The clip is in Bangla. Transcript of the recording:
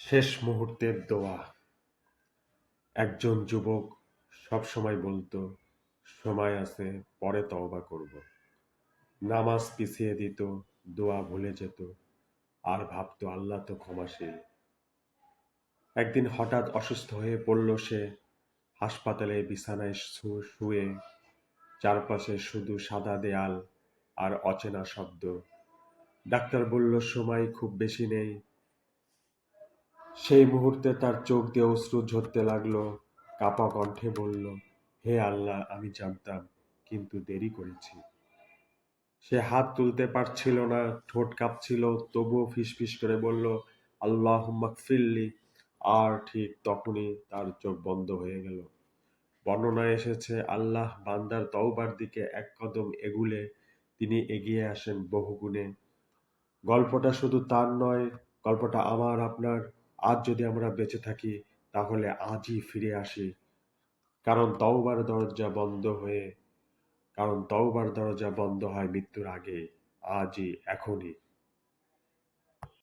শেষ মুহূর্তের দোয়া। একজন যুবক সবসময় বলতো, সময় আছে, পরে তওবা করব। নামাজ পিছিয়ে দিত, দোয়া ভুলে যেত, আর ভাবতো আল্লাহ তো ক্ষমাশীল। একদিন হঠাৎ অসুস্থ হয়ে পড়ল সে, হাসপাতালে বিছানায় শুয়ে, চারপাশে শুধু সাদা দেয়াল আর অচেনা শব্দ। ডাক্তার বলল সময় খুব বেশি নেই। সেই মুহূর্তে তার চোখ দিয়ে অশ্রু ঝরতে লাগলো। কাঁপা কণ্ঠে বলল, হে আল্লাহ, আমি জানতাম, কিন্তু দেরি করেছি। সে হাত তুলতে পারছিল না, ঠোঁট কাঁপছিল, তবুও ফিসফিস করে বলল, আল্লাহুম্মা গফিরলি। আর ঠিক তখনই তার চোখ বন্ধ হয়ে গেল। বর্ণনায় এসেছে, আল্লাহ বান্দার তওবার দিকে এক কদম এগুলে তিনি এগিয়ে আসেন বহুগুণে। গল্পটা শুধু তার নয়, গল্পটা আমার আপনার। আজ যদি আমরা বেঁচে থাকি, তাহলে আজই ফিরে আসি। কারণ তওবার দরজা বন্ধ হয়ে কারণ তওবার দরজা বন্ধ হয় মৃত্যুর আগে। আজই, এখনই।